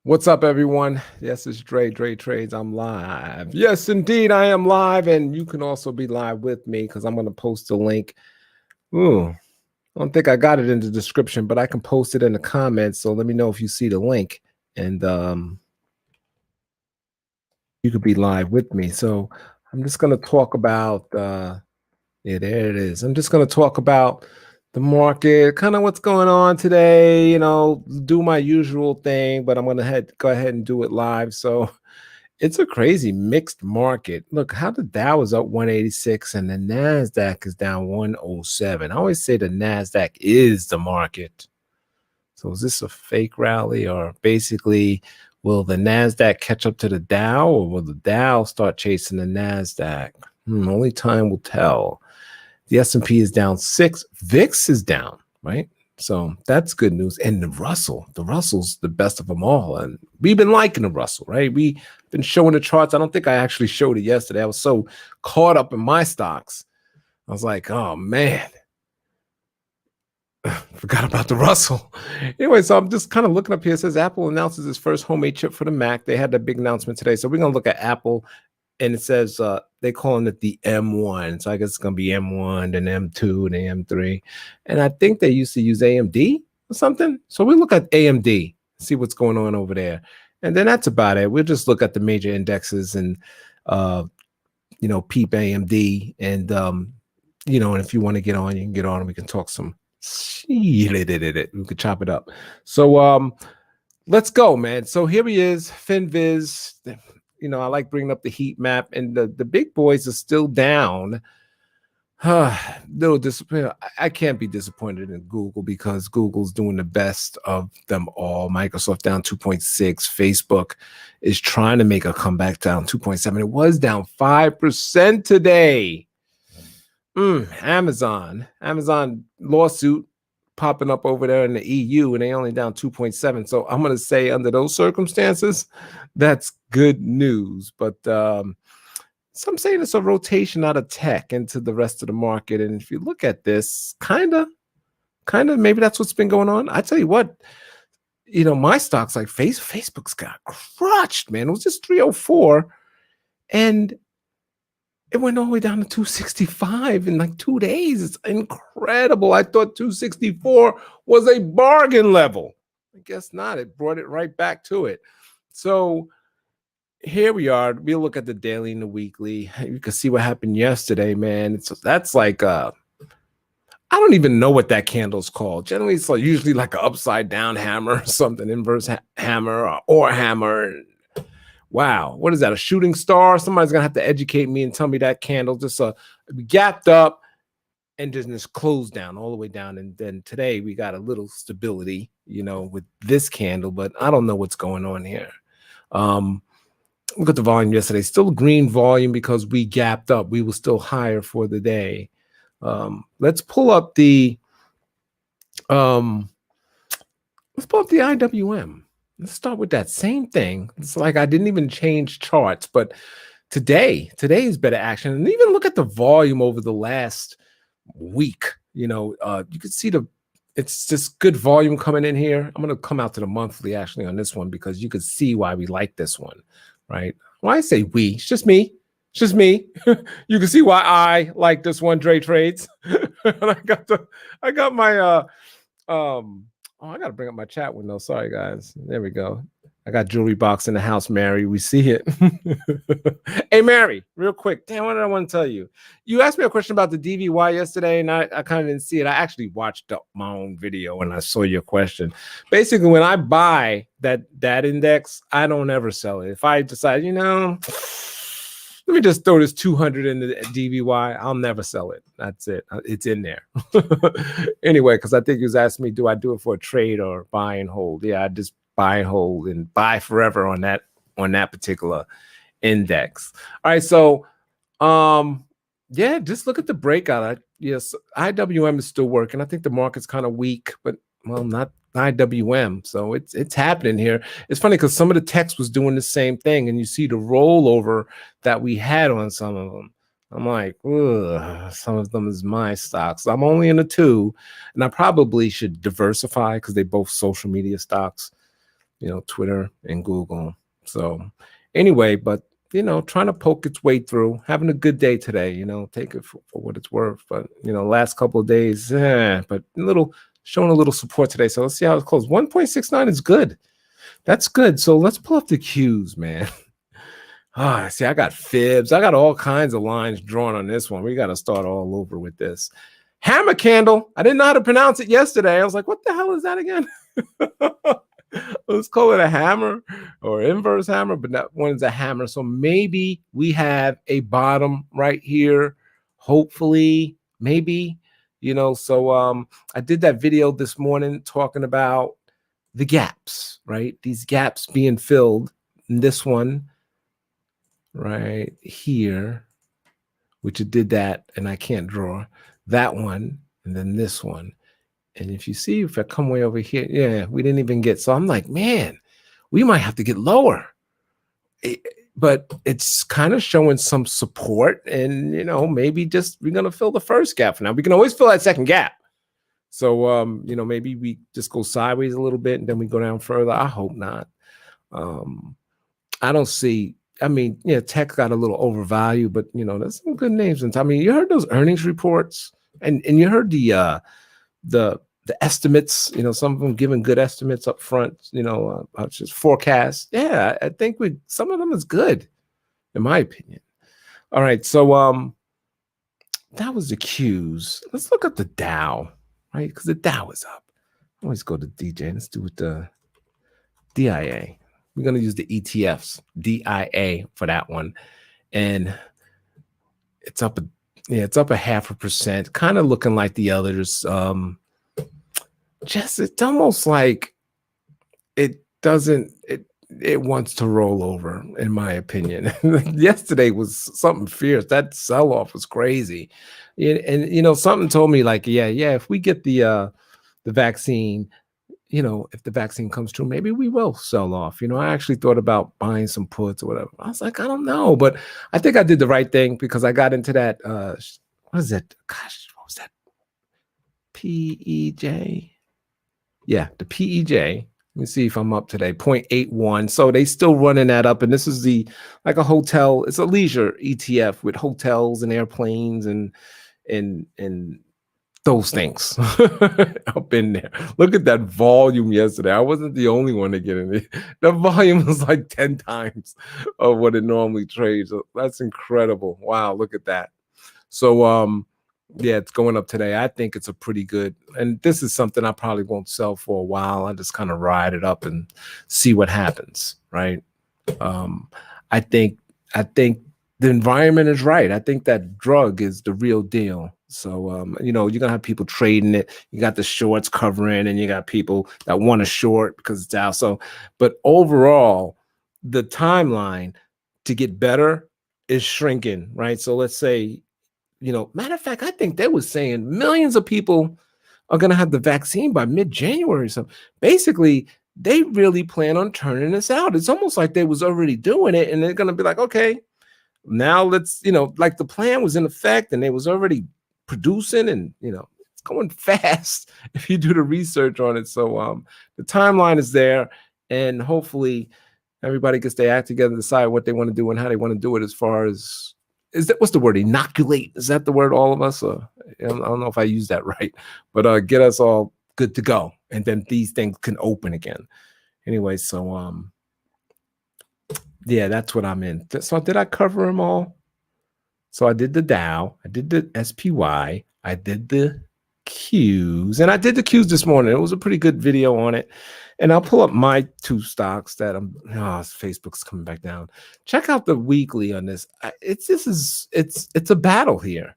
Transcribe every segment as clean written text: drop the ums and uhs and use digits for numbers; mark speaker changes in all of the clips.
Speaker 1: What's up, everyone? Yes, it's Dre Trades. I'm live. Yes, indeed, I am live, and you can also be live with me because I'm going to post a link. Ooh, I don't think I got it in the description, but I can post it in the comments. So let me know if you see the link, and you could be live with me. So I'm just going to talk about. Yeah, there it is. I'm just going to talk about the market, kind of what's going on today. Do my usual thing, but I'm going to go ahead and do it live. So it's a crazy mixed market. Look, how the Dow is up 186 and the Nasdaq is down 107. I always say the Nasdaq is the market. So is this a fake rally, or basically will the Nasdaq catch up to the Dow, or will the Dow start chasing the Nasdaq? Only time will tell. The S&P is down 6. VIX is down, right? So that's good news. And the Russell's the best of them all. And we've been liking the Russell, right? We've been showing the charts. I don't think I actually showed it yesterday. I was so caught up in my stocks. I was like, oh, man. Forgot about the Russell. Anyway, so I'm just kind of looking up here. It says Apple announces its first homemade chip for the Mac. They had that big announcement today. So we're going to look at Apple. And it says they're calling it the M1. So I guess it's going to be M1, then M2, then M3. And I think they used to use AMD or something. So we look at AMD, see what's going on over there. And then that's about it. We'll just look at the major indexes and, peep AMD. And, and if you want to get on, you can get on and we can talk some. We could chop it up. So let's go, man. So here he is, FinViz. I like bringing up the heat map, and the big boys are still down. Little disappointed. I can't be disappointed in Google because Google's doing the best of them all. Microsoft down 2.6. Facebook is trying to make a comeback, down 2.7. It was down 5% today. Amazon lawsuit popping up over there in the EU, and they only down 2.7. So I'm going to say under those circumstances, that's good news. But some saying it's a rotation out of tech into the rest of the market. And if you look at this, kind of, maybe that's what's been going on. I tell you what, my stocks like Facebook's got crushed, man. It was just 304, and it went all the way down to 265 in like 2 days. It's incredible. I thought 264 was a bargain level. I guess not. It brought it right back to it. So here we are. We'll look at the daily and the weekly. You can see what happened yesterday, man. That's like I don't even know what that candle's called. Generally, it's usually like an upside down hammer or something, inverse hammer or hammer. Wow, what is that? A shooting star? Somebody's gonna have to educate me and tell me that candle just gapped up and just closed down all the way down. And then today we got a little stability, with this candle, but I don't know what's going on here. Look at the volume yesterday. Still green volume because we gapped up. We were still higher for the day. Let's pull up the IWM. Let's start with that same thing. It's like I didn't even change charts, but today's better action. And even look at the volume over the last week. You can see it's just good volume coming in here. I'm going to come out to the monthly actually on this one because you could see why we like this one, right? Why I say we, it's just me. It's just me. You can see why I like this one, Dre Trades. And I got my oh, I got to bring up my chat window. Sorry, guys. There we go. I got Jewelry Box in the house, Mary. We see it. Hey, Mary, real quick. Damn, what did I want to tell you? You asked me a question about the DVY yesterday, and I kind of didn't see it. I actually watched my own video, and I saw your question. Basically, when I buy that index, I don't ever sell it. If I decide, let me just throw this 200 in the DVY. I'll never sell it. That's it. It's in there. Anyway, because I think he was asking me, do I do it for a trade or buy and hold? Yeah, I just buy and hold and buy forever on that particular index. All right, so yeah, just look at the breakout. Yes, IWM is still working. I think the market's kind of weak, but not IWM. So it's happening here. It's funny because some of the text was doing the same thing, and you see the rollover that we had on some of them. I'm like, ugh, some of them is my stocks. I'm only in the two, and I probably should diversify because they both social media stocks. Twitter and Google. So anyway, but trying to poke its way through, having a good day today, take it for what it's worth. But last couple of days, but showing a little support today. So let's see how it's closed. 1.69 is good. That's good. So let's pull up the cues, man. See, I got fibs. I got all kinds of lines drawn on this one. We got to start all over with this. Hammer candle. I didn't know how to pronounce it yesterday. I was like, what the hell is that again? Let's call it a hammer or inverse hammer, but that one is a hammer. So maybe we have a bottom right here. Hopefully, maybe, so I did that video this morning talking about the gaps, right? These gaps being filled. And this one right here, which it did that, and I can't draw that one, and then this one. And if you see, if I come way over here, yeah, we didn't even get. So I'm like, man, we might have to get lower. But it's kind of showing some support, and maybe just we're gonna fill the first gap for now. We can always fill that second gap. So maybe we just go sideways a little bit and then we go down further. I hope not. I don't see. I mean, tech got a little overvalued, but there's some good names. And I mean, you heard those earnings reports, and you heard the estimates. Some of them giving good estimates up front. Just forecasts. Yeah, I think some of them is good, in my opinion. All right, so that was the cues. Let's look at the Dow, right? Because the Dow is up. Always go to DJ. Let's do it the DIA. We're going to use the ETFs, DIA for that one. And it's up it's up 0.5%, kind of looking like the others. It's almost like it wants to roll over, in my opinion. Yesterday was something fierce. That sell-off was crazy. And something told me like, yeah, if we get the vaccine, if the vaccine comes true, maybe we will sell off. I actually thought about buying some puts or whatever. I was like, I don't know, but I think I did the right thing because I got into that. What is it? Gosh, what was that? PEJ. Yeah, the PEJ. Let me see if I'm up today. 0.81. So they still running that up. And this is like a hotel. It's a leisure ETF with hotels and airplanes and those things up in there. Look at that volume yesterday. I wasn't the only one to get in it. The volume was like 10 times of what it normally trades. That's incredible. Wow, look at that. So yeah, it's going up today. I think it's a pretty good, and this is something I probably won't sell for a while. I just kind of ride it up and see what happens, right? I think the environment is right. I think that drug is the real deal. So, you're going to have people trading it. You got the shorts covering and you got people that want to short because it's out. So, but overall, the timeline to get better is shrinking, right? So let's say, matter of fact, I think they were saying millions of people are going to have the vaccine by mid-January. So basically, they really plan on turning this out. It's almost like they was already doing it and they're going to be like, okay, now let's, like the plan was in effect and they was already producing and, it's going fast if you do the research on it. So the timeline is there and hopefully everybody gets their act together, decide what they want to do and how they want to do it as far as, what's the word? Inoculate. Is that the word, all of us? I don't know if I use that right, but get us all good to go. And then these things can open again. Anyway, so yeah, that's what I'm in. So did I cover them all? So I did the Dow, I did the SPY, I did the Qs, and I did the Qs this morning. It was a pretty good video on it. And I'll pull up my two stocks that Facebook's coming back down. Check out the weekly on this. It's a battle here.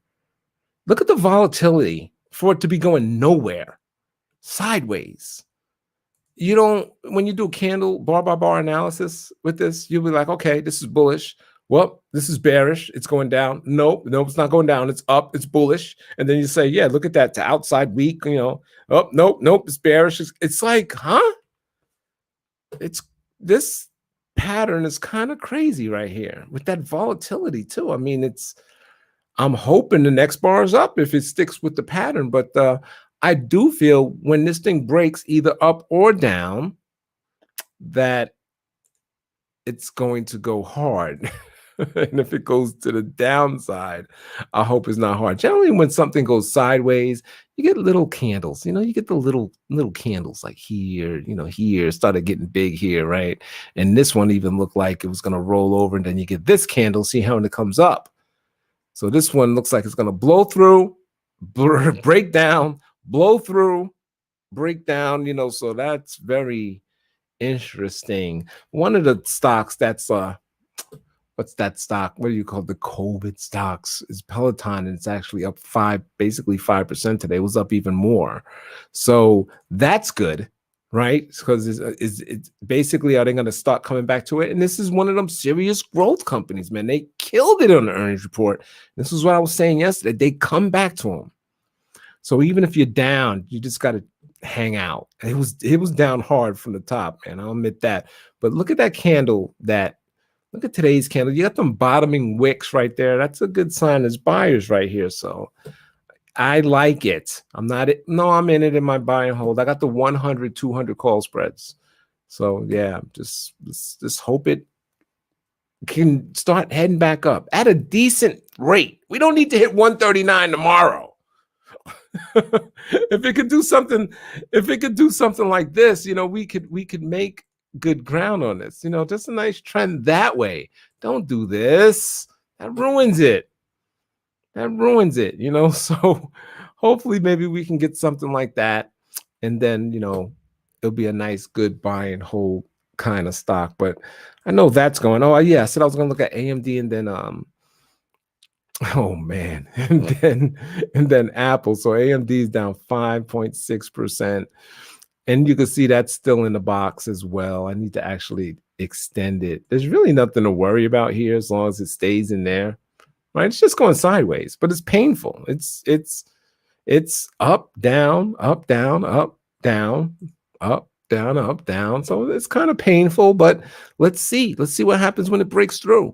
Speaker 1: Look at the volatility for it to be going nowhere, sideways. When you do candle bar by bar analysis with this, you'll be like, okay, this is bullish. Well, this is bearish. It's going down. Nope, it's not going down. It's up. It's bullish. And then you say, yeah, look at that. To outside weak, oh, nope, it's bearish. It's like, huh? This pattern is kind of crazy right here with that volatility too. I mean, I'm hoping the next bar is up if it sticks with the pattern. But I do feel when this thing breaks either up or down, that it's going to go hard. And if it goes to the downside, I hope it's not hard. Generally, when something goes sideways, you get little candles. You get the little candles like here, here started getting big here, right? And this one even looked like it was going to roll over, and then you get this candle. See how it comes up. So this one looks like it's going to blow through, break down, blow through, break down. So that's very interesting. One of the stocks that's what's that stock? What do you call the COVID stocks? Is Peloton, and it's actually up basically 5% today. It was up even more. So that's good, right? Because it's basically, are they going to start coming back to it? And this is one of them serious growth companies, man. They killed it on the earnings report. This is what I was saying yesterday. They come back to them. So even if you're down, you just got to hang out. It was down hard from the top, man. I'll admit that. But look at that candle. Look at today's candle. You got them bottoming wicks right there. That's a good sign. There's buyers right here. So I like it. I'm in it in my buy and hold. I got the 100, 200 call spreads. So yeah, just hope it can start heading back up at a decent rate. We don't need to hit 139 tomorrow. If it could do something like this, we could make good ground on this. Just a nice trend that way. Don't do this. That ruins it. So hopefully maybe we can get something like that, and then it'll be a nice good buy and hold kind of stock. But I know that's going. Oh yeah, I said I was gonna look at AMD, and then oh man, and then Apple. So AMD is down 5.6%. And you can see that's still in the box as well. I need to actually extend it. There's really nothing to worry about here as long as it stays in there, right? It's just going sideways, but it's painful. It's up, down, up, down, up, down, up, down, up, down. So it's kind of painful, but let's see what happens when it breaks through.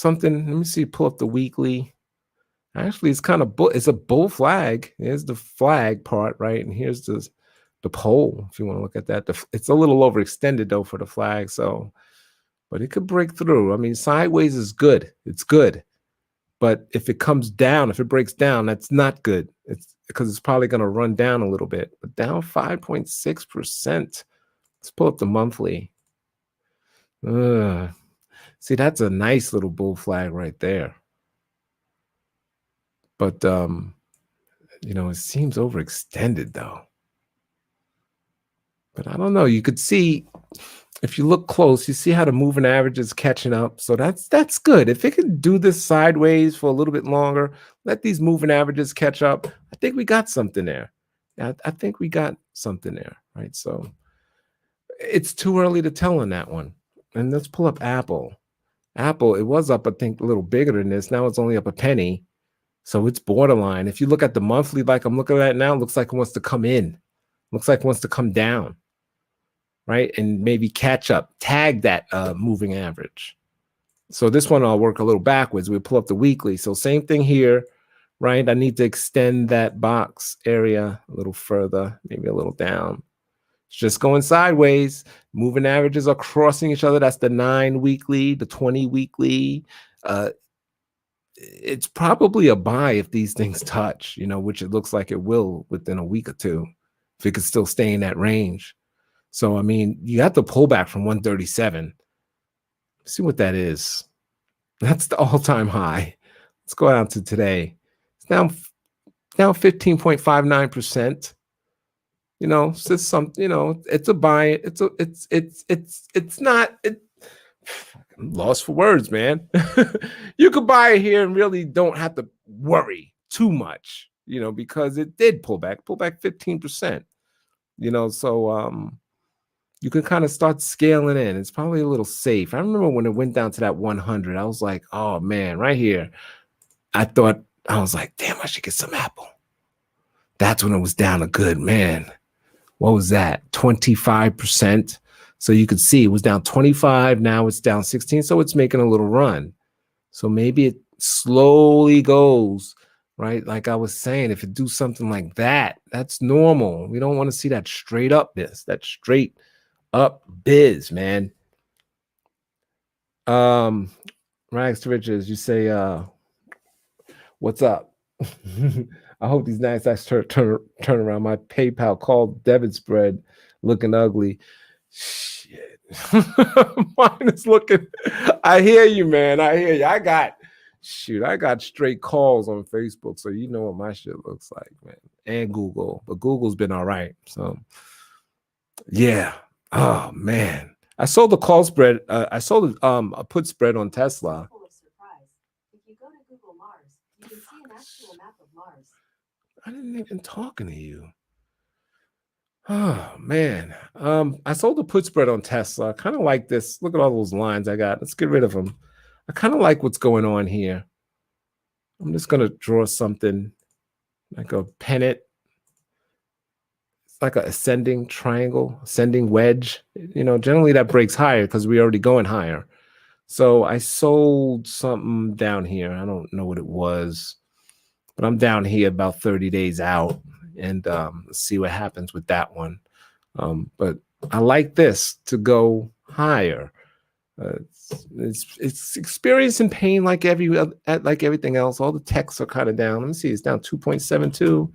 Speaker 1: Let me see, pull up the weekly. Actually, it's a bull flag. Here's the flag part, right? And here's the pole, if you want to look at that. It's a little overextended, though, for the flag. So, but it could break through. I mean, sideways is good. It's good. But if it comes down, if it breaks down, that's not good. It's because it's probably going to run down a little bit. But down 5.6%. Let's pull up the monthly. See, that's a nice little bull flag right there. But, it seems overextended, though. But I don't know. You could see, if you look close, you see how the moving average is catching up. So that's good. If it can do this sideways for a little bit longer, let these moving averages catch up, I think we got something there. I think we got something there, right? So it's too early to tell on that one. And let's pull up Apple. Apple, it was up, I think, a little bigger than this. Now it's only up a penny. So it's borderline. If you look at the monthly, like I'm looking at it now, it looks like it wants to come in. Looks like it wants to come down, right? And maybe catch up, tag that moving average. So this one I'll work a little backwards. We'll pull up the weekly. So same thing here, right? I need to extend that box area a little further, maybe a little down. It's just going sideways. Moving averages are crossing each other. That's the 9 weekly, the 20 weekly. It's probably a buy if these things touch, which it looks like it will within a week or two, if it could still stay in that range. So, I mean, you got the pullback from 137. Let's see what that is. That's the all-time high. Let's go out to today. It's down 15.59%. It's just it's a buy. It's not. I'm lost for words, man. You could buy it here and really don't have to worry too much, because it did pull back 15%. So you can kind of start scaling in. It's probably a little safe. I remember when it went down to that 100, I was like, oh man, right here. I was like, damn, I should get some Apple. That's when it was down a good, man. What was that? 25%. So you could see it was down 25. Now it's down 16. So it's making a little run. So maybe it slowly goes, right? Like I was saying, if it do something like that, that's normal. We don't want to see that straight up biz, that straight up biz, man. Um, Rags to riches, you say, what's up? I hope these nice guys turn around. My PayPal called debit spread looking ugly. Shit. Mine is looking. I hear you, man. I hear you. I got straight calls on Facebook, so you know what my shit looks like, man. And Google, but Google's been all right. So yeah. Oh man. I sold the call spread. I sold a put spread on Tesla. I didn't even talking to you. Oh man. I sold a put spread on Tesla. I kind of like this. Look at all those lines I got. Let's get rid of them. I kind of like what's going on here. I'm just gonna draw something like a pennant. It's like an ascending triangle, ascending wedge. You know, generally that breaks higher because we're already going higher. So I sold something down here. I don't know what it was, but I'm down here about 30 days out, and let's see what happens with that one. But I like this to go higher. It's experiencing pain like everything else. All the techs are kind of down. Let me see, it's down 2.72,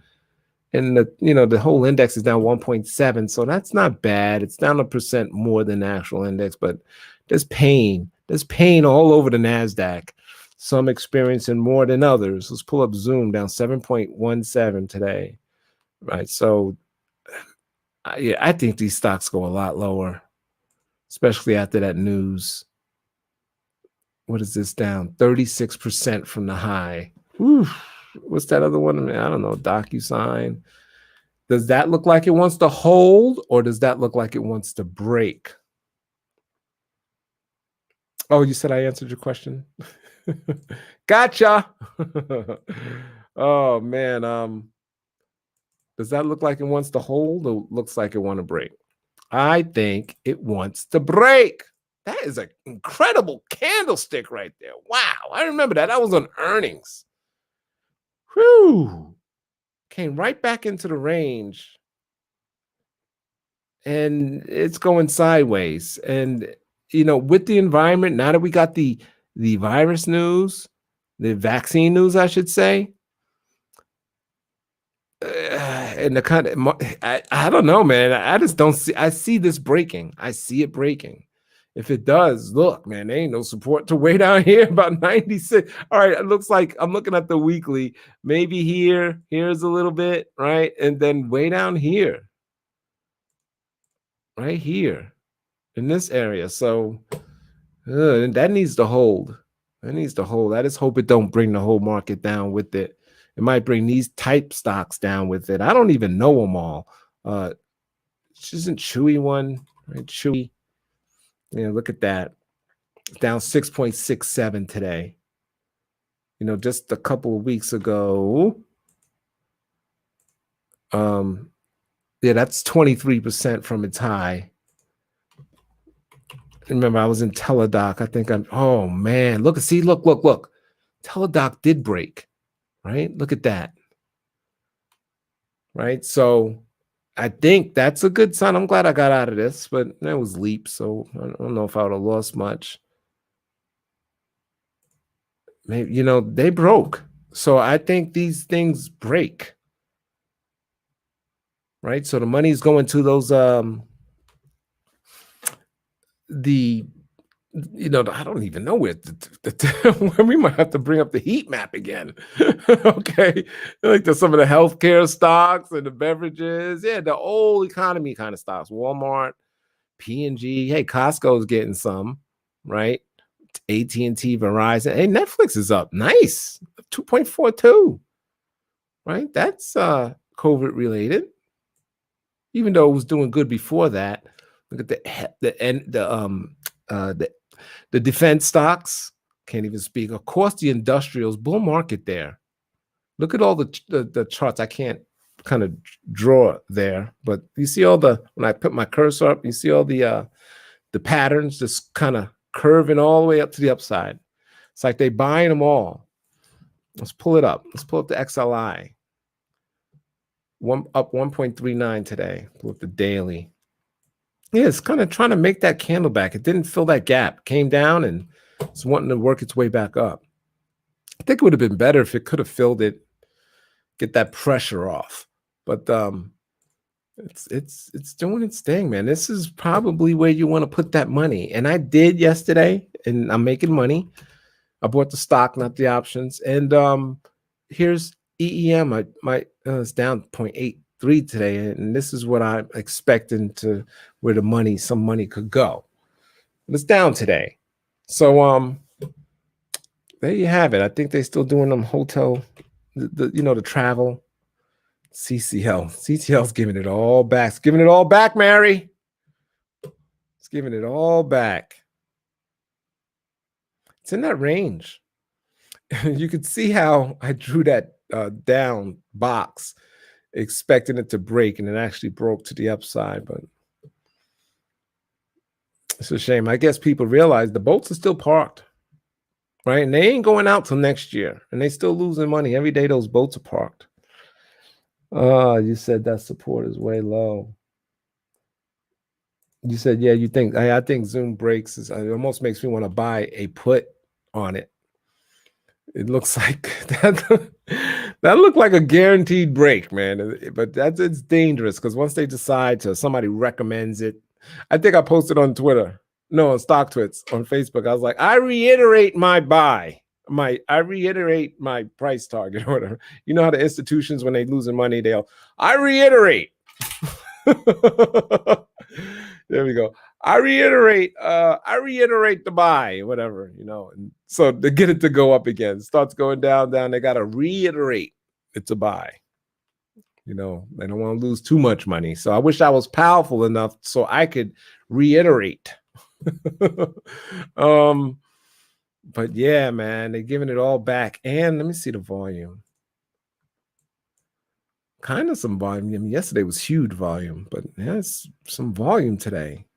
Speaker 1: and the whole index is down 1.7. So that's not bad. It's down 1% more than the actual index, but there's pain. There's pain all over the Nasdaq. Some experiencing more than others. Let's pull up Zoom, down 7.17 today. Right. So yeah, I think these stocks go a lot lower, especially after that news. What is this, down 36% from the high? Whew. What's that other one? I don't know. DocuSign. Does that look like it wants to hold, or does that look like it wants to break? Oh, you said I answered your question. Gotcha. Oh man. Does that look like it wants to hold, or looks like it want to break? I think it wants to break. That is an incredible candlestick right there. Wow. I remember that. That was on earnings. Whew. Came right back into the range. And it's going sideways. And, with the environment, now that we got the virus news, the vaccine news, I should say, and the kind of, I don't know, man. I just don't see. I see this breaking. I see it breaking. If it does, look, man, there ain't no support to way down here. About 96. All right, it looks like I'm looking at the weekly. Maybe here's a little bit, right, and then way down here, right here, in this area. So that needs to hold. That needs to hold. I just hope it don't bring the whole market down with it. It might bring these type stocks down with it. I don't even know them all. Isn't Chewy one, right? Chewy. Yeah, look at that. It's down 6.67 today. Just a couple of weeks ago. Yeah, that's 23% from its high. Remember, I was in Teladoc. I think oh man, look. Teladoc did break, right? Look at that. Right. So I think that's a good sign. I'm glad I got out of this, but that was leap. So I don't know if I would have lost much. Maybe, they broke. So I think these things break. Right. So the money's going to those, I don't even know where we might have to bring up the heat map again. Okay. Like some of the healthcare stocks and the beverages. Yeah, the old economy kind of stocks. Walmart, P&G. Hey, Costco's getting some, right? AT&T, Verizon. Hey, Netflix is up. Nice. 2.42. Right? That's COVID related. Even though it was doing good before that. Look at the defense stocks. Can't even speak. Of course, the industrials, bull market there. Look at all the charts. I can't kind of draw there, but you see when I put my cursor up, you see all the patterns just kind of curving all the way up to the upside. It's like they buying them all. Let's pull it up. Let's pull up the XLI. Up 1.39 today. Pull up the daily. Yeah, it's kind of trying to make that candle back. It didn't fill that gap. Came down and it's wanting to work its way back up. I think it would have been better if it could have filled it, get that pressure off. But it's doing its thing, man. This is probably where you want to put that money. And I did yesterday, and I'm making money. I bought the stock, not the options. And here's EEM. It's down 0.83 today, and this is what I'm expecting to where some money could go. But it's down today. So there you have it. I think they're still doing them hotel, the travel. CCL's giving it all back. It's giving it all back, Mary. It's giving it all back. It's in that range. You could see how I drew that down box, expecting it to break, and it actually broke to the upside. But it's a shame. I guess people realize the boats are still parked, right? And they ain't going out till next year, and they still losing money every day. Those boats are parked. You said that support is way low. You said, yeah, you think, I think Zoom breaks. It almost makes me want to buy a put on it. It looks like that looked like a guaranteed break, man. But it's dangerous because once they decide somebody recommends it. I think I posted on Twitter, no, on Stock Twits on Facebook. I was like, I reiterate my buy. I reiterate my price target or whatever. You know how the institutions, when they losing money, I reiterate. There we go. I reiterate the buy, whatever, And so to get it to go up again, starts going down, they got to reiterate it's a buy. They don't want to lose too much money. So I wish I was powerful enough so I could reiterate. But yeah, man, they're giving it all back. And let me see the volume. Kind of some volume. I mean, yesterday was huge volume, but there's some volume today.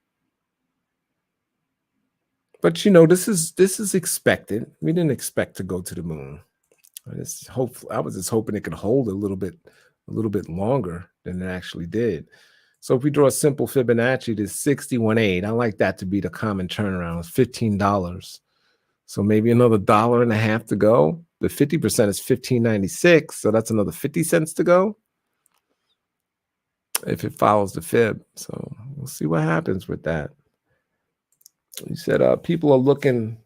Speaker 1: But this is expected. We didn't expect to go to the moon. I was just hoping it could hold a little bit longer than it actually did. So if we draw a simple Fibonacci to 61.8, I like that to be the common turnaround. It's $15. So maybe another $1.50 to go. The 50% is $15.96, so that's another 50 cents to go if it follows the fib. So we'll see what happens with that. You said people are looking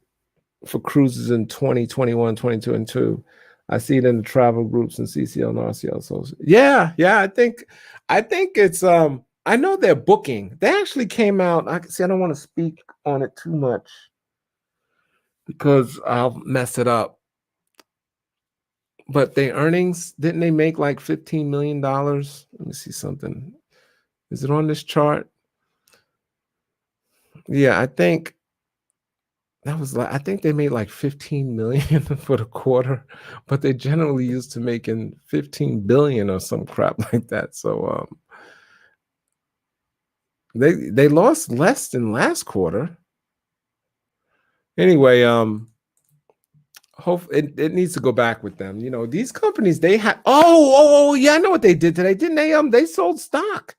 Speaker 1: for cruises in 2021, 2022. I see it in the travel groups and CCL and RCL. So yeah, I think it's I know they're booking. They actually came out. I don't want to speak on it too much because I'll mess it up. But their earnings, didn't they make like $15 million? Let me see something. Is it on this chart? Yeah, I think they made like 15 million for the quarter, but they generally used to making 15 billion or some crap like that. So they lost less than last quarter. Anyway, hope it needs to go back with them. These companies, they had yeah, I know what they did today. Didn't they? They sold stock.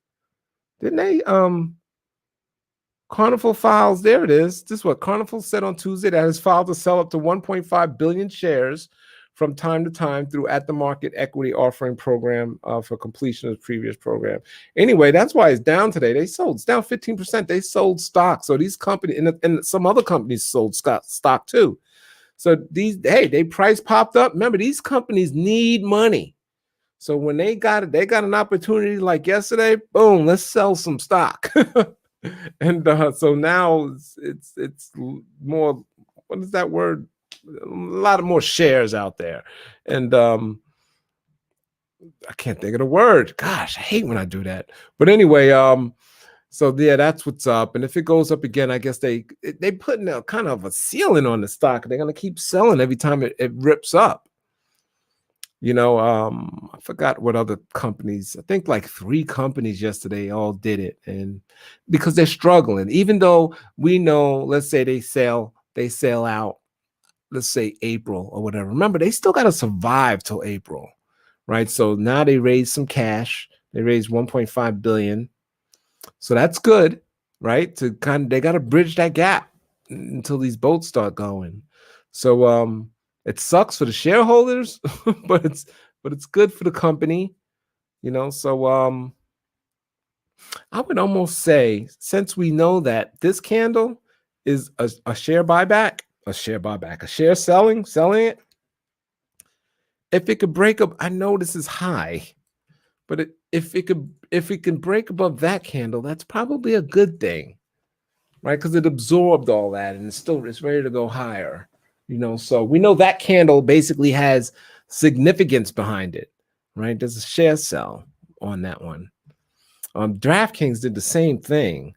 Speaker 1: Didn't they? Carnival files, there it is. This is what Carnival said on Tuesday, that has filed to sell up to 1.5 billion shares from time to time through at-the-market equity offering program for completion of the previous program. Anyway, that's why it's down today. It's down 15%. They sold stock. So these companies, and some other companies sold stock too. So they price popped up. Remember, these companies need money. So when they got an opportunity like yesterday, boom, let's sell some stock. And so now it's more, what is that word? A lot of more shares out there. And I can't think of the word. Gosh, I hate when I do that. But anyway, so yeah, that's what's up. And if it goes up again, I guess they put a kind of a ceiling on the stock. They're going to keep selling every time it rips up. I forgot what other companies, I think like 3 companies yesterday all did it. And because they're struggling, even though we know, let's say they sell out, let's say April or whatever. Remember, they still got to survive till April, right? So now they raised some cash. They raised 1.5 billion. So that's good, right? To kind of they got to bridge that gap until these boats start going. So it sucks for the shareholders, but it's good for the company, you know. So I would almost say, since we know that this candle is a share buyback, a share selling it. If it could break up, I know this is high, but if it can break above that candle, that's probably a good thing, right? Because it absorbed all that and it's ready to go higher, you know. So we know that candle basically has significance behind it, right? There's a share sell on that one. DraftKings did the same thing,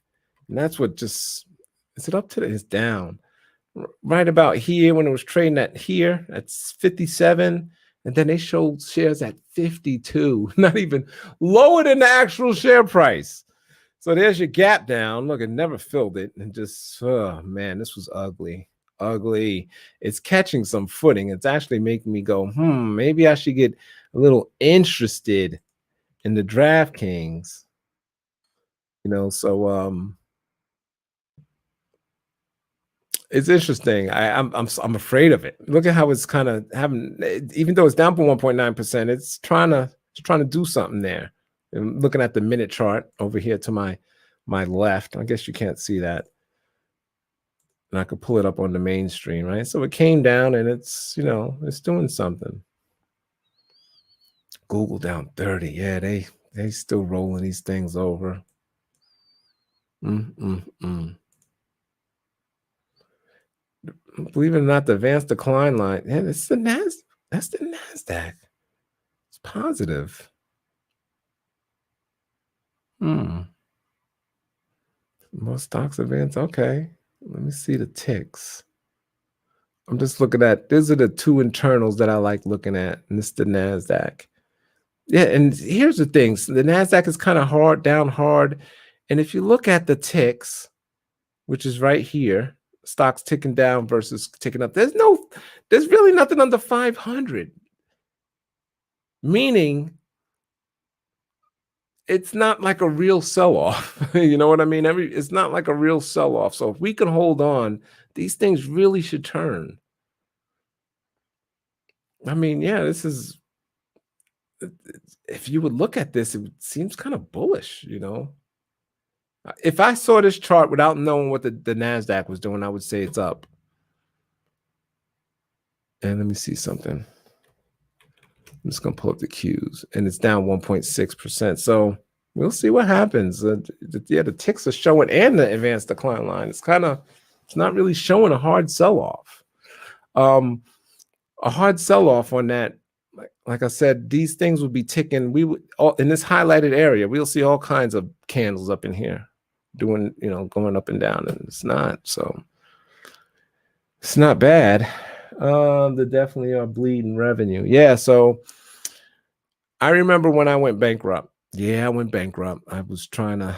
Speaker 1: and that's what just is it up to it's down right about here when it was trading at here. That's 57, and then they showed shares at 52, not even lower than the actual share price. So there's your gap down. Look, it never filled it, and just oh man, this was ugly. Ugly. It's catching some footing. It's actually making me go, maybe I should get a little interested in the DraftKings. You know, so it's interesting. I'm afraid of it. Look at how it's kind of having, even though it's down for 1.9%, it's trying to do something there. I'm looking at the minute chart over here to my left. I guess you can't see that. And I could pull it up on the mainstream, right? So it came down and it's, you know, it's doing something. Google down 30. Yeah, they still rolling these things over. Believe it or not, the advanced decline line. Yeah, it's the Nas. That's the Nasdaq. It's positive. Most stocks advance. Okay. Let me see the ticks. I'm just looking at, these are the two internals that I like looking at, and this is the Nasdaq. Yeah, and here's the things. The Nasdaq is kind of hard, down hard. And if you look at the ticks, which is right here, stocks ticking down versus ticking up. There's really nothing under 500. Meaning it's not like a real sell-off. You know what I mean? It's not like a real sell-off. So if we can hold on, these things really should turn. I mean, yeah, this is, if you would look at this, it seems kind of bullish, you know. If I saw this chart without knowing what the Nasdaq was doing, I would say it's up. And let me see something. I'm just gonna pull up the Qs, and it's down 1.6%. So we'll see what happens. Yeah, the ticks are showing, and the advanced decline line. It's not really showing a hard sell-off. A hard sell-off on that. Like I said, these things will be ticking. We would in this highlighted area, we'll see all kinds of candles up in here doing, you know, going up and down, and it's not. So it's not bad. They definitely are bleeding revenue. Yeah, so I remember when I went bankrupt. Yeah, I went bankrupt. I was trying to,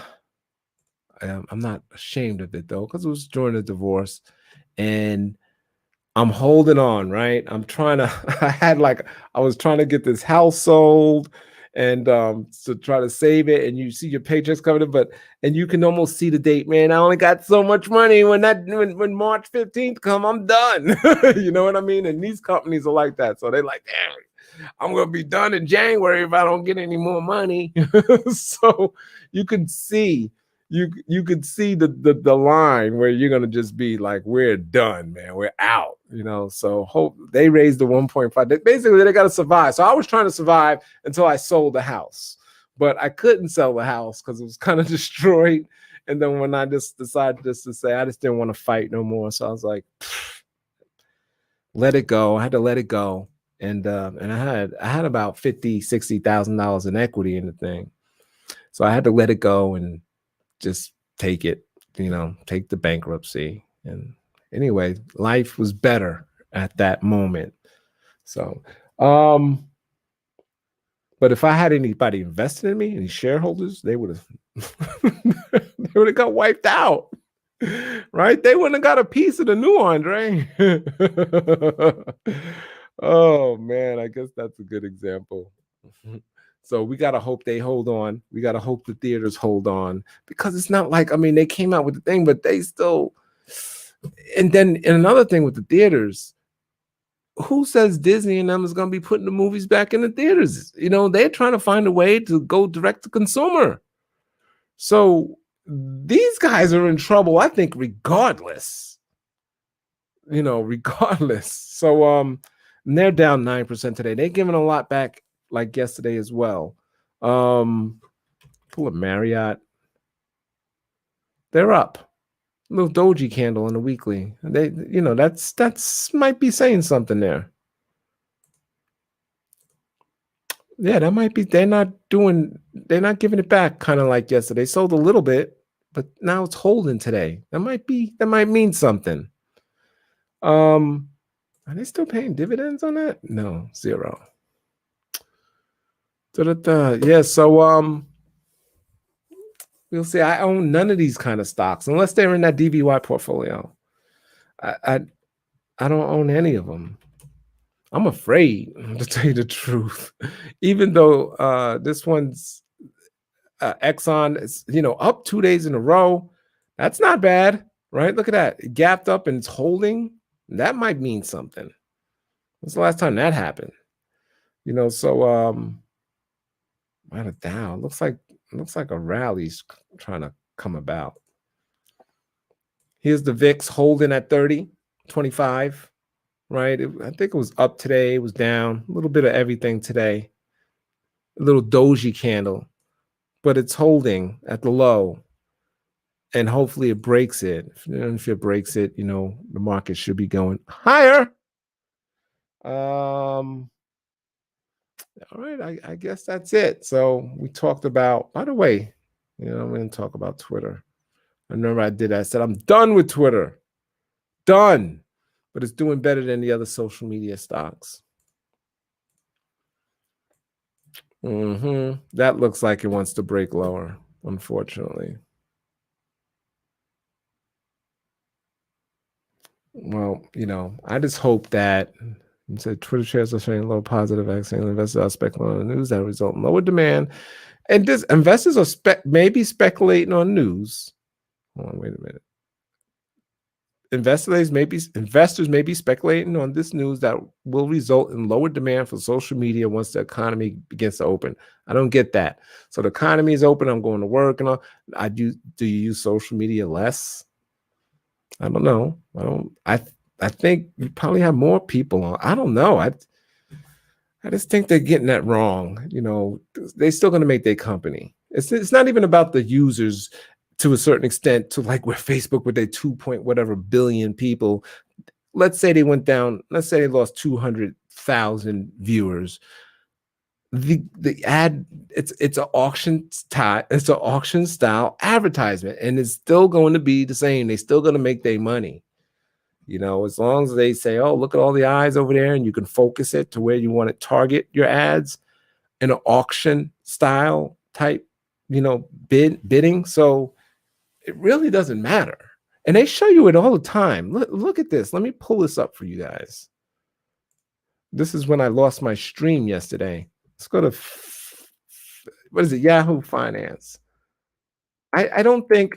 Speaker 1: I'm not ashamed of it though, because it was during the divorce. And I'm holding on, right? I'm trying to, I was trying to get this house sold and to try to save it. And you see your paychecks coming in, and you can almost see the date, man. I only got so much money when March 15th come, I'm done. You know what I mean? And these companies are like that. So they're like, damn, I'm going to be done in January if I don't get any more money. So you could see, you could see the line where you're going to just be like, we're done, man. We're out. You know, so hope they raised the 1.5. Basically, they got to survive. So I was trying to survive until I sold the house, but I couldn't sell the house because it was kind of destroyed. And then when I just decided to say, I just didn't want to fight no more. So I was like, let it go. I had to let it go. And I had about $50,000-$60,000 in equity in the thing. So I had to let it go and just take it, you know, take the bankruptcy. And anyway, life was better at that moment. So, but if I had anybody invested in me, any shareholders, they would have got wiped out. Right? They wouldn't have got a piece of the new Andre. Oh man, I guess that's a good example. So we gotta hope they hold on. We gotta hope the theaters hold on because it's not like, I mean, they came out with the thing, but they still. And another thing with the theaters, who says Disney and them is going to be putting the movies back in the theaters? They're trying to find a way to go direct to consumer. So these guys are in trouble, I think, regardless. Regardless. So and they're down 9% today. They're giving a lot back like yesterday as well. Pull up Marriott. They're up. Little doji candle on the weekly. That's might be saying something there. Yeah, that might be. They're not giving it back, kind of like yesterday. Sold a little bit, but now it's holding today. That might mean something. Are they still paying dividends on that? No, 0. Yeah, so we'll see. I own none of these kind of stocks unless they're in that DVY portfolio. I don't own any of them. I'm afraid, to tell you the truth. Even though this one's Exxon is up 2 days in a row, that's not bad, right? Look at that, it gapped up and it's holding. That might mean something. When's the last time that happened? So out of Dow, looks like a rally's trying to come about. Here's the VIX holding at 30.25, right? I think it was up today, it was down, a little bit of everything today. A little doji candle, but it's holding at the low, and hopefully it breaks it. If it breaks it, the market should be going higher. All right, I guess that's it. So we talked about, by the way, I'm going to talk about Twitter. I remember I did. I said, I'm done with Twitter. Done. But it's doing better than the other social media stocks. That looks like it wants to break lower, unfortunately. Well, I just hope that said Twitter shares are showing low positive vaccine. Investors are speculating on the news that result in lower demand. And this investors are maybe speculating on news. Hold on, wait a minute. Investors may be speculating on this news that will result in lower demand for social media once the economy begins to open. I don't get that. So the economy is open. I'm going to work and all. Do you use social media less? I don't know. I think you probably have more people on. I don't know. I just think they're getting that wrong. They're still going to make their company. It's not even about the users to a certain extent, to like where Facebook with their 2 point whatever billion people. Let's say they went down. Let's say they lost 200,000 viewers. The ad, it's an auction style advertisement, and it's still going to be the same. They're still going to make their money. As long as they say, oh, look at all the eyes over there, and you can focus it to where you want to target your ads in an auction style type, bidding. So it really doesn't matter. And they show you it all the time. Look at this. Let me pull this up for you guys. This is when I lost my stream yesterday. Let's go to, what is it? Yahoo Finance. I don't think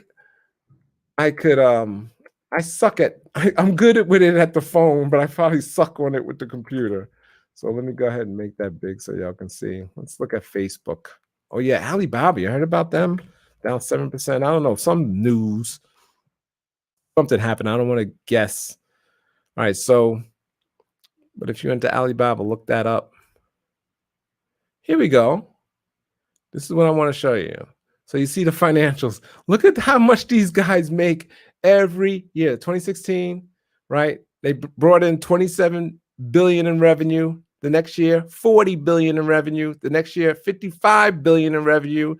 Speaker 1: I could, I suck I'm good with it at the phone, but I probably suck on it with the computer. So let me go ahead and make that big so y'all can see. Let's look at Facebook. Oh yeah, Alibaba, you heard about them? Down 7%. I don't know, some news. Something happened. I don't want to guess. All right, so, but if you're into Alibaba, look that up. Here we go. This is what I want to show you. So you see the financials. Look at how much these guys make every year. 2016, right? They brought in 27 billion in revenue. The next year, 40 billion in revenue. The next year, 55 billion in revenue.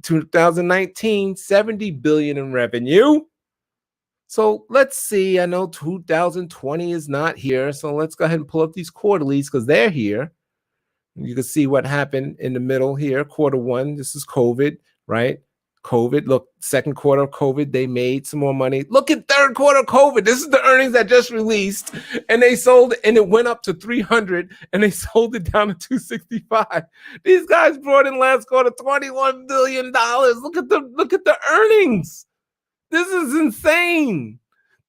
Speaker 1: 2019, 70 billion in revenue. So let's see. I know 2020 is not here. So let's go ahead and pull up these quarterlies because they're here. You can see what happened in the middle here. Quarter one, this is COVID, right? COVID. Look, second quarter of COVID, they made some more money. Look at third quarter of COVID. This is the earnings that just released, and they sold it, and it went up to 300, and they sold it down to 265. These guys brought in last quarter $21 billion. Look at the earnings. This is insane.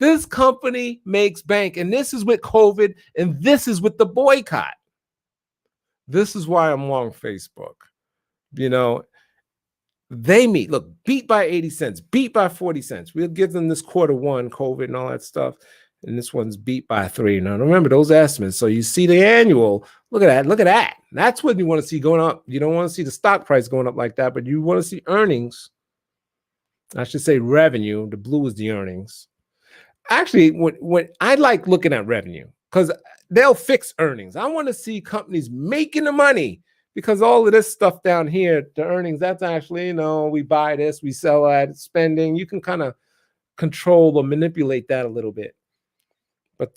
Speaker 1: This company makes bank, and this is with COVID, and this is with the boycott. This is why I'm long Facebook. You know, they beat by 80 cents, beat by 40 cents. We'll give them this quarter one, COVID and all that stuff. And this one's beat by 3. Now, remember those estimates. So you see the annual. Look at that. Look at that. That's what you want to see going up. You don't want to see the stock price going up like that, but you want to see earnings. I should say revenue. The blue is the earnings. Actually, when I like looking at revenue, because they'll fix earnings. I want to see companies making the money, because all of this stuff down here, the earnings, that's actually, we buy this, we sell that, spending. You can kind of control or manipulate that a little bit. But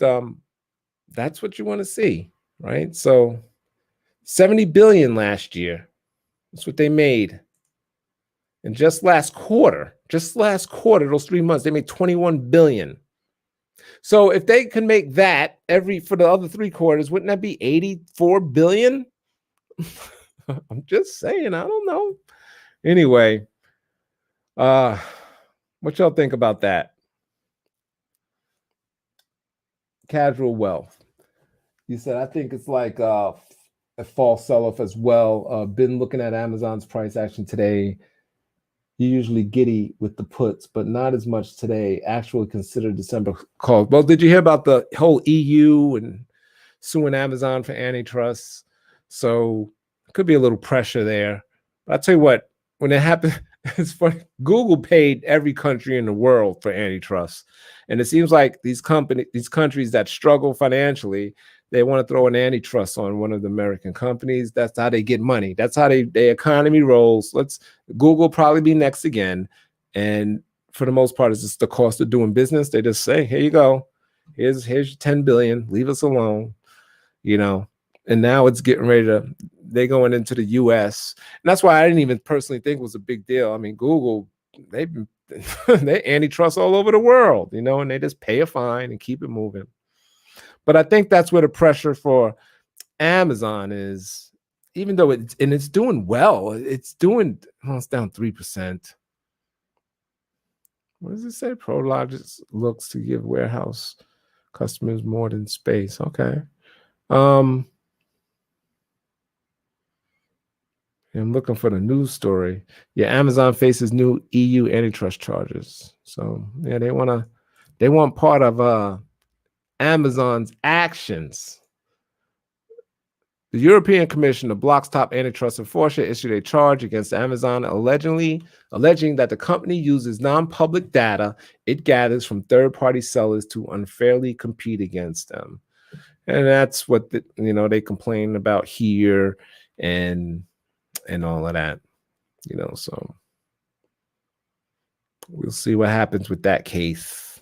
Speaker 1: that's what you want to see, right? So $70 billion last year. That's what they made. And just last quarter, those 3 months, they made $21 billion. So if they can make that for the other 3 quarters, wouldn't that be $84 billion? I'm just saying, I don't know. Anyway, what y'all think about that? Casual wealth. You said, I think it's like a false sell-off as well. Been looking at Amazon's price action today. You're usually giddy with the puts, but not as much today. Actually consider December call. Well, did you hear about the whole EU and suing Amazon for antitrust? So could be a little pressure there. But I'll tell you what, when it happened, it's funny. Google paid every country in the world for antitrust. And it seems like these countries that struggle financially, they want to throw an antitrust on one of the American companies. That's how they get money. That's how their economy rolls. Google probably be next again. And for the most part, it's just the cost of doing business. They just say, here you go. Here's your 10 billion. Leave us alone. And now it's getting ready they're going into the US. And that's why I didn't even personally think it was a big deal. I mean, Google, they antitrust all over the world, and they just pay a fine and keep it moving. But I think that's where the pressure for Amazon is, even though it's doing well. It's down 3%. What does it say? Prologis looks to give warehouse customers more than space. Okay. I'm looking for the news story. Yeah, Amazon faces new EU antitrust charges. So yeah, they want part of Amazon's actions. The European Commission, the bloc's top antitrust enforcer, issued a charge against Amazon, alleging that the company uses non-public data it gathers from third-party sellers to unfairly compete against them. And that's what they complain about here and all of that, so we'll see what happens with that case.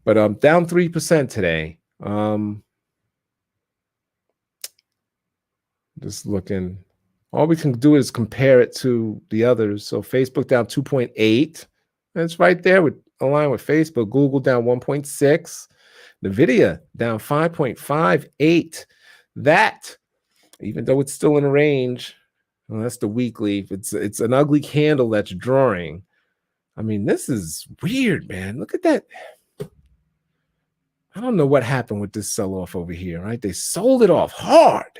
Speaker 1: But down 3% today. Just looking, all we can do is compare it to the others. So Facebook down 2.8. That's right there aligned with Facebook. Google down 1.6. Nvidia down 5.58. That, even though it's still in range, well, that's the weekly. It's an ugly candle that's drawing. I mean, this is weird, man. Look at that. I don't know what happened with this sell-off over here, right? They sold it off hard.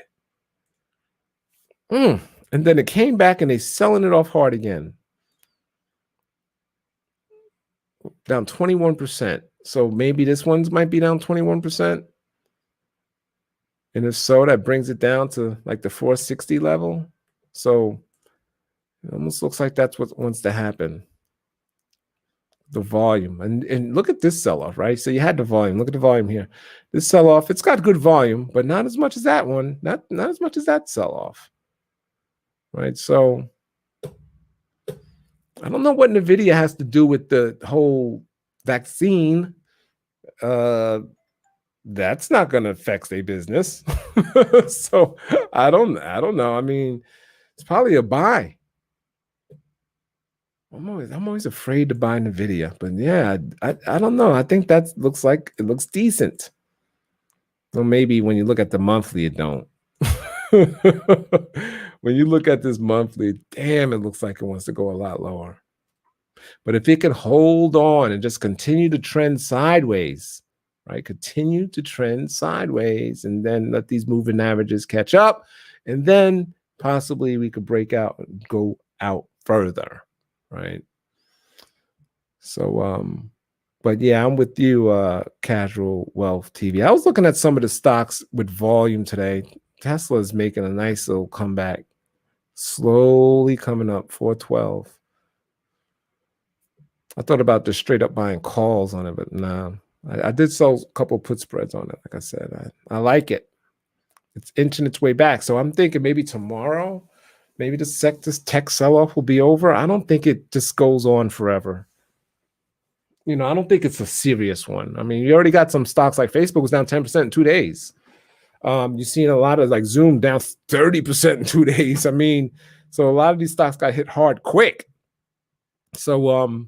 Speaker 1: And then it came back and they selling it off hard again. Down 21%. So maybe this one's might be down 21%. And if so, that brings it down to like the 460 level. So it almost looks like that's what wants to happen. The volume. And look at this sell-off, right? So you had the volume. Look at the volume here. This sell-off, it's got good volume, but not as much as that one. Not as much as that sell-off. Right? So I don't know what Nvidia has to do with the whole vaccine. That's not going to affect their business. So I don't know. I mean, it's probably a buy. I'm always afraid to buy Nvidia, but yeah, I don't know. I think that looks like it looks decent. Well, maybe when you look at the monthly, it don't. When you look at this monthly, damn, it looks like it wants to go a lot lower. But if it could hold on and just continue to trend sideways, right? Continue to trend sideways and then let these moving averages catch up. And then possibly we could break out and go out further, right? So, but yeah, I'm with you, Casual Wealth TV. I was looking at some of the stocks with volume today. Tesla is making a nice little comeback, slowly coming up, 412. I thought about just straight up buying calls on it, but nah. I did sell a couple put spreads on it. Like I said, I like it. It's inching its way back. So I'm thinking maybe tomorrow, maybe this tech sell-off will be over. I don't think it just goes on forever. I don't think it's a serious one. I mean, you already got some stocks like Facebook was down 10% in 2 days. You've seen a lot of like Zoom down 30% in 2 days. I mean, so a lot of these stocks got hit hard quick. So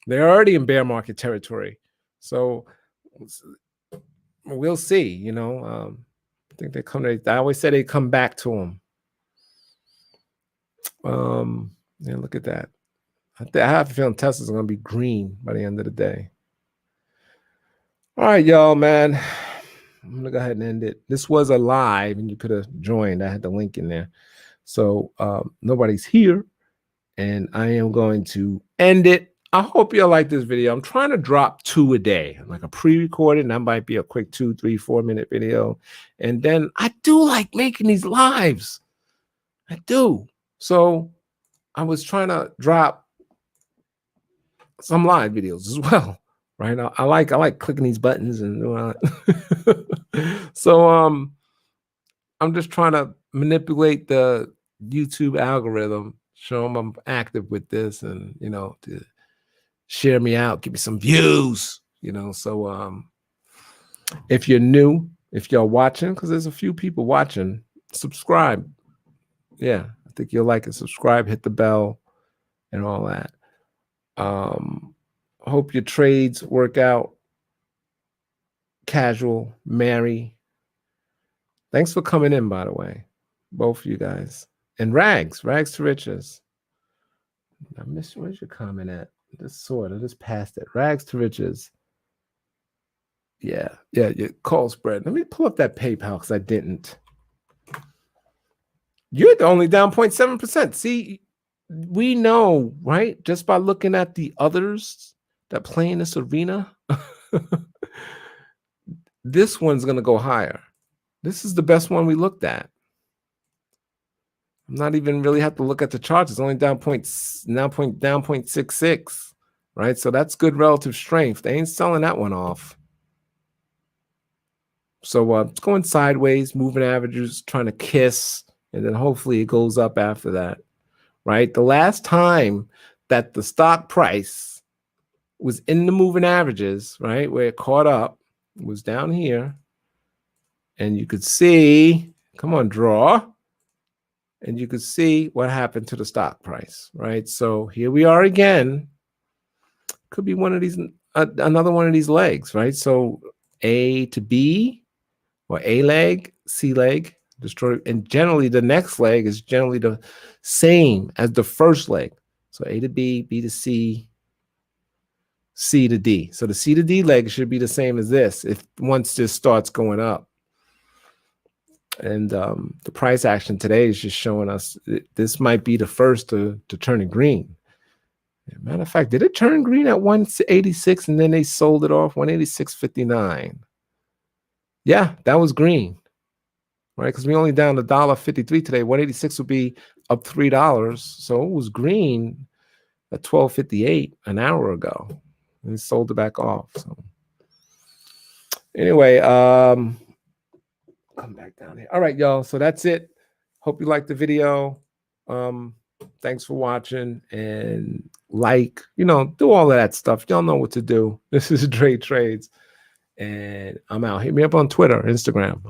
Speaker 1: they're already in bear market territory. So we'll see, I think I always say they come back to them. Yeah, look at that. I have a feeling Tesla's going to be green by the end of the day. All right, y'all, man. I'm going to go ahead and end it. This was a live, and you could have joined. I had the link in there. So nobody's here, and I am going to end it. I hope y'all like this video. I'm trying to drop 2 a day, like a pre-recorded, and that might be a quick 2, 3, 4-minute video. And then I do like making these lives. I do. So I was trying to drop some live videos as well, right? I like clicking these buttons and doing that. So I'm just trying to manipulate the YouTube algorithm, show them I'm active with this, and to share me out, give me some views, So if you're new, if you're watching, because there's a few people watching, subscribe. Yeah, I think you'll like it. Subscribe, hit the bell, and all that. Hope your trades work out. Casual, Mary. Thanks for coming in, by the way, both of you guys. And Rags to Riches. I missed, where's your comment at? I just passed it. Rags to Riches. Yeah, your call spread. Let me pull up that PayPal because I didn't. You're the only down 0.7%. See, we know, right? Just by looking at the others that play in this arena, this one's going to go higher. This is the best one we looked at. I'm not even really have to look at the charts. It's only down 0.66, right? So that's good relative strength. They ain't selling that one off. So it's going sideways, moving averages, trying to kiss, and then hopefully it goes up after that, right? The last time that the stock price was in the moving averages, right, where it caught up, was down here. And you could see, come on, draw. And you could see what happened to the stock price, right? So here we are again. Could be one of these, another one of these legs, right? So A to B, or A leg, C leg, destroy. And generally the next leg is generally the same as the first leg. So A to B, B to C, C to D. So the C to D leg should be the same as this if once this starts going up. And the price action today is just showing us this might be the first to turn it green. Matter of fact, did it turn green at 186 and then they sold it off 186.59? Yeah, that was green, right? Because we only down $1.53 today. 186 would be up $3. So it was green at 12.58 an hour ago. And it sold it back off. So anyway, come back down here. All right, y'all. So that's it. Hope you liked the video. Thanks for watching, and do all of that stuff. Y'all know what to do. This is Dre Trades, and I'm out. Hit me up on Twitter, Instagram.